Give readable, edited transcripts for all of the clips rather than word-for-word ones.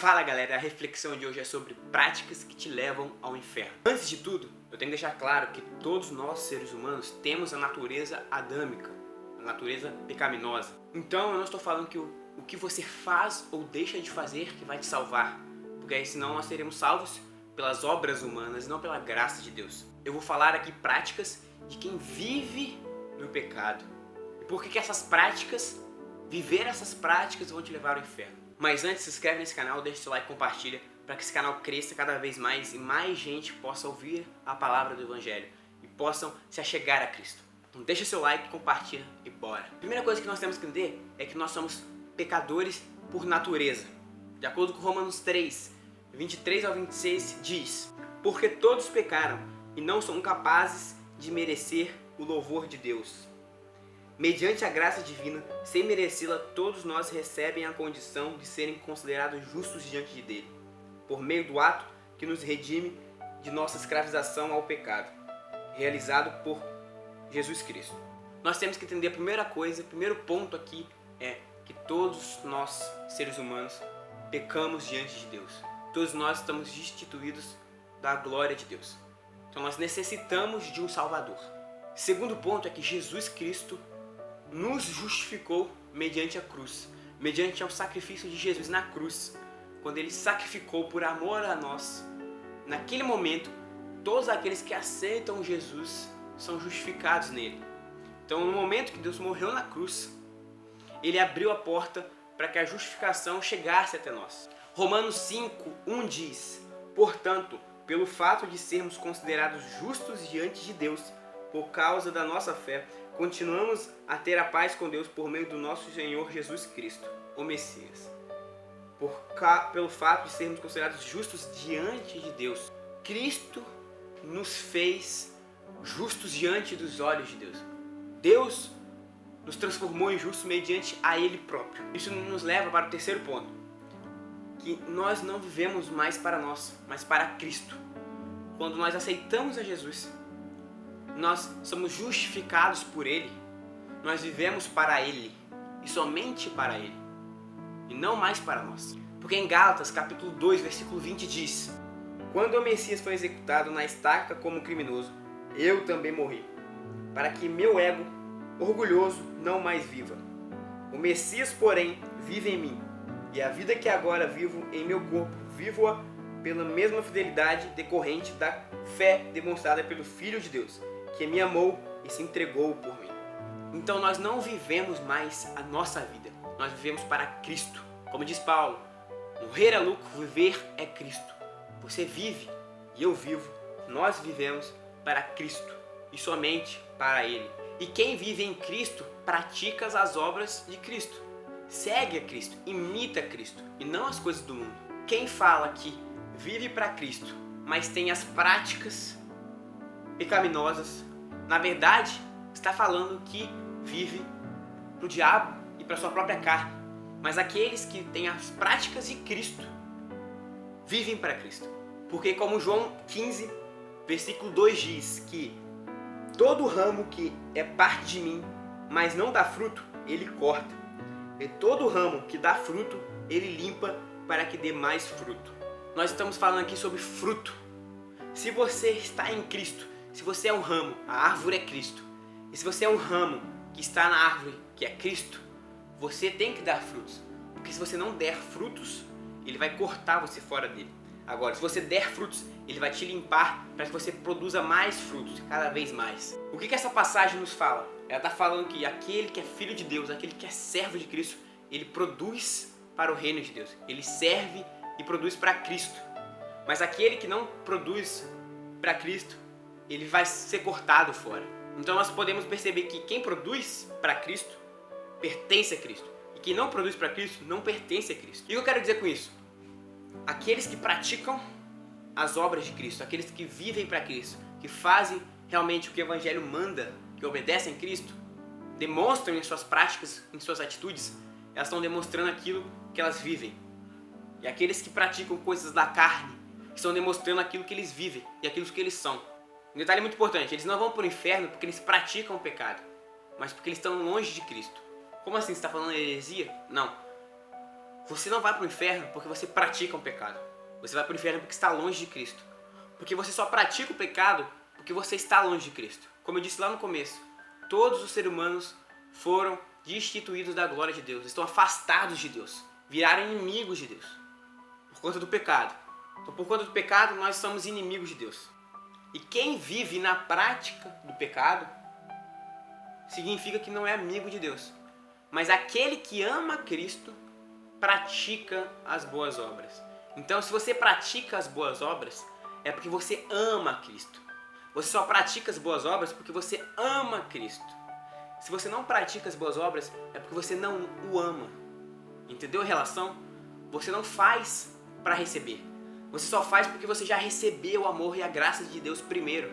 Fala galera, a reflexão de hoje é sobre práticas que te levam ao inferno. Antes de tudo, eu tenho que deixar claro que todos nós seres humanos temos a natureza adâmica, a natureza pecaminosa. Então eu não estou falando que o que você faz ou deixa de fazer que vai te salvar, porque aí senão nós seremos salvos pelas obras humanas, não pela graça de Deus. Eu vou falar aqui práticas de quem vive no pecado. E por que essas práticas, viver essas práticas vão te levar ao inferno. Mas antes, se inscreve nesse canal, deixa seu like e compartilha para que esse canal cresça cada vez mais e mais gente possa ouvir a palavra do Evangelho e possam se achegar a Cristo. Então deixa seu like, compartilha e bora. A primeira coisa que nós temos que entender é que nós somos pecadores por natureza. De acordo com Romanos 3, 23 ao 26 diz: porque todos pecaram e não são capazes de merecer o louvor de Deus. Mediante a graça divina, sem merecê-la, todos nós recebem a condição de serem considerados justos diante de Dele, por meio do ato que nos redime de nossa escravização ao pecado, realizado por Jesus Cristo. Nós temos que entender a primeira coisa, o primeiro ponto aqui é que todos nós, seres humanos, pecamos diante de Deus. Todos nós estamos destituídos da glória de Deus. Então nós necessitamos de um Salvador. Segundo ponto é que Jesus Cristo nos justificou mediante a cruz, mediante o sacrifício de Jesus na cruz. Quando Ele sacrificou por amor a nós, naquele momento, todos aqueles que aceitam Jesus são justificados nele. Então, no momento que Deus morreu na cruz, Ele abriu a porta para que a justificação chegasse até nós. Romanos 5:1 diz: portanto, pelo fato de sermos considerados justos diante de Deus, por causa da nossa fé, continuamos a ter a paz com Deus por meio do nosso Senhor Jesus Cristo, o Messias. Pelo fato de sermos considerados justos diante de Deus, Cristo nos fez justos diante dos olhos de Deus. Deus nos transformou em justos mediante a Ele próprio. Isso nos leva para o terceiro ponto, que nós não vivemos mais para nós, mas para Cristo. Quando nós aceitamos a Jesus, nós somos justificados por Ele, nós vivemos para Ele e somente para Ele e não mais para nós. Porque em Gálatas capítulo 2 versículo 20 diz: quando o Messias foi executado na estaca como criminoso, eu também morri, para que meu ego orgulhoso não mais viva. O Messias, porém, vive em mim, e a vida que agora vivo em meu corpo, vivo-a pela mesma fidelidade decorrente da fé demonstrada pelo Filho de Deus, que me amou e se entregou por mim. Então nós não vivemos mais a nossa vida, nós vivemos para Cristo. Como diz Paulo, morrer é lucro, viver é Cristo. Você vive e eu vivo, nós vivemos para Cristo e somente para Ele. E quem vive em Cristo pratica as obras de Cristo, segue a Cristo, imita Cristo e não as coisas do mundo. Quem fala que vive para Cristo, mas tem as práticas pecaminosas, na verdade está falando que vive para o diabo e para sua própria carne. Mas aqueles que têm as práticas de Cristo vivem para Cristo. Porque como João 15, versículo 2 diz que todo ramo que é parte de mim, mas não dá fruto, Ele corta. E todo ramo que dá fruto, Ele limpa para que dê mais fruto. Nós estamos falando aqui sobre fruto. Se você está em Cristo, se você é um ramo, a árvore é Cristo. E se você é um ramo que está na árvore, que é Cristo, você tem que dar frutos. Porque se você não der frutos, Ele vai cortar você fora dele. Agora, se você der frutos, Ele vai te limpar para que você produza mais frutos, cada vez mais. O que essa passagem nos fala? Ela está falando que aquele que é filho de Deus, aquele que é servo de Cristo, ele produz para o reino de Deus. Ele serve e produz para Cristo. Mas aquele que não produz para Cristo, ele vai ser cortado fora. Então nós podemos perceber que quem produz para Cristo, pertence a Cristo. E quem não produz para Cristo, não pertence a Cristo. E o que eu quero dizer com isso? Aqueles que praticam as obras de Cristo, aqueles que vivem para Cristo, que fazem realmente o que o Evangelho manda, que obedecem a Cristo, demonstram em suas práticas, em suas atitudes, elas estão demonstrando aquilo que elas vivem. E aqueles que praticam coisas da carne, estão demonstrando aquilo que eles vivem e aquilo que eles são. Um detalhe muito importante, eles não vão para o inferno porque eles praticam o pecado, mas porque eles estão longe de Cristo. Como assim, você está falando heresia? Não. Você não vai para o inferno porque você pratica um pecado. Você vai para o inferno porque está longe de Cristo. Porque você só pratica o pecado porque você está longe de Cristo. Como eu disse lá no começo, todos os seres humanos foram destituídos da glória de Deus, estão afastados de Deus, viraram inimigos de Deus, por conta do pecado. Então, por conta do pecado, nós somos inimigos de Deus. E quem vive na prática do pecado, significa que não é amigo de Deus. Mas aquele que ama Cristo, pratica as boas obras. Então, se você pratica as boas obras, é porque você ama Cristo. Você só pratica as boas obras porque você ama Cristo. Se você não pratica as boas obras, é porque você não o ama. Entendeu a relação? Você não faz para receber. Você só faz porque você já recebeu o amor e a graça de Deus primeiro.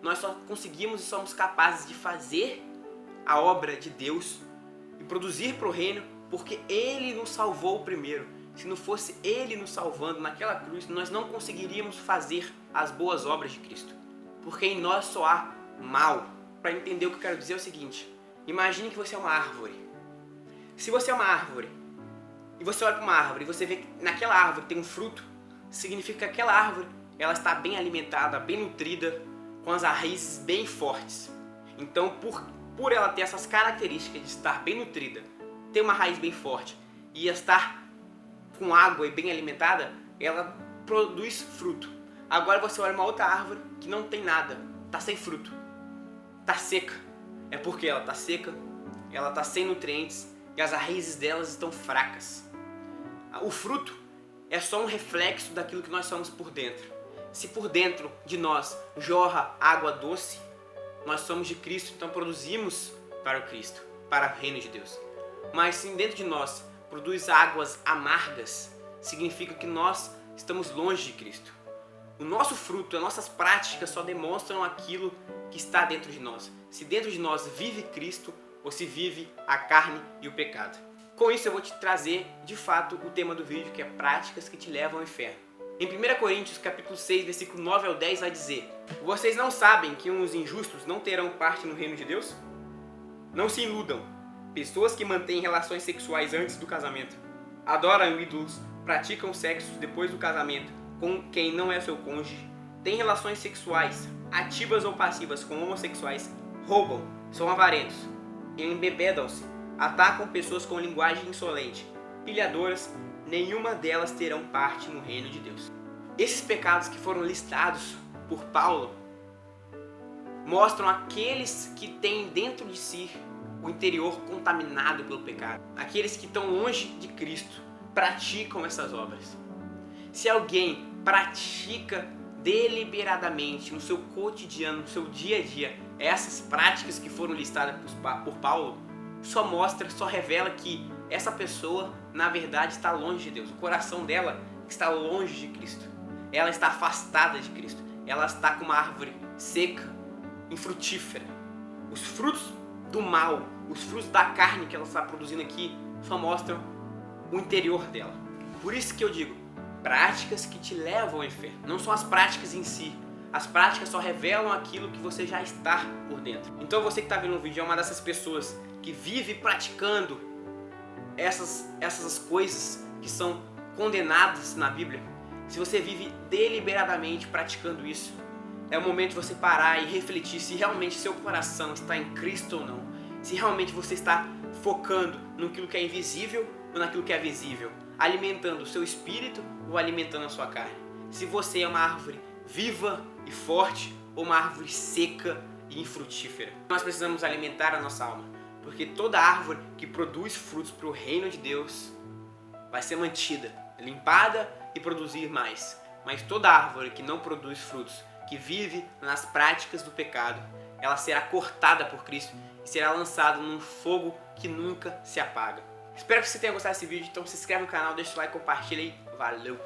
Nós só conseguimos e somos capazes de fazer a obra de Deus e produzir para o reino porque Ele nos salvou primeiro. Se não fosse Ele nos salvando naquela cruz, nós não conseguiríamos fazer as boas obras de Cristo. Porque em nós só há mal. Para entender o que eu quero dizer é o seguinte: imagine que você é uma árvore. Se você é uma árvore e você olha para uma árvore e você vê que naquela árvore tem um fruto, significa que aquela árvore ela está bem alimentada, bem nutrida, com as raízes bem fortes. Então, por ela ter essas características de estar bem nutrida, ter uma raiz bem forte e estar com água e bem alimentada, ela produz fruto. Agora você olha uma outra árvore que não tem nada, está sem fruto, está seca. É porque ela está seca, ela está sem nutrientes e as raízes delas estão fracas. O fruto é só um reflexo daquilo que nós somos por dentro. Se por dentro de nós jorra água doce, nós somos de Cristo, então produzimos para o Cristo, para o reino de Deus. Mas se dentro de nós produz águas amargas, significa que nós estamos longe de Cristo. O nosso fruto, as nossas práticas só demonstram aquilo que está dentro de nós. Se dentro de nós vive Cristo ou se vive a carne e o pecado. Com isso eu vou te trazer, de fato, o tema do vídeo, que é práticas que te levam ao inferno. Em 1 Coríntios, capítulo 6, versículo 9 ao 10, vai dizer: vocês não sabem que os injustos não terão parte no reino de Deus? Não se iludam. Pessoas que mantêm relações sexuais antes do casamento, adoram ídolos, praticam sexo depois do casamento com quem não é seu cônjuge, têm relações sexuais, ativas ou passivas, com homossexuais, roubam, são avarentos, embebedam-se, atacam pessoas com linguagem insolente, pilhadoras, nenhuma delas terão parte no reino de Deus. Esses pecados que foram listados por Paulo mostram aqueles que têm dentro de si o interior contaminado pelo pecado. Aqueles que estão longe de Cristo praticam essas obras. Se alguém pratica deliberadamente no seu cotidiano, no seu dia a dia, essas práticas que foram listadas por Paulo, só revela que essa pessoa, na verdade, está longe de Deus. O coração dela está longe de Cristo. Ela está afastada de Cristo. Ela está como uma árvore seca, infrutífera. Os frutos do mal, os frutos da carne que ela está produzindo aqui, só mostram o interior dela. Por isso que eu digo, práticas que te levam ao inferno. Não são as práticas em si. As práticas só revelam aquilo que você já está por dentro. Então você que está vendo o vídeo é uma dessas pessoas que vive praticando essas coisas que são condenadas na Bíblia. Se você vive deliberadamente praticando isso, é o momento de você parar e refletir se realmente seu coração está em Cristo ou não. Se realmente você está focando naquilo que é invisível ou naquilo que é visível. Alimentando o seu espírito ou alimentando a sua carne. Se você é uma árvore viva e forte ou uma árvore seca e infrutífera. Nós precisamos alimentar a nossa alma. Porque toda árvore que produz frutos para o reino de Deus vai ser mantida, limpada e produzir mais. Mas toda árvore que não produz frutos, que vive nas práticas do pecado, ela será cortada por Cristo e será lançada num fogo que nunca se apaga. Espero que você tenha gostado desse vídeo, então se inscreve no canal, deixa o like, compartilha aí. Valeu!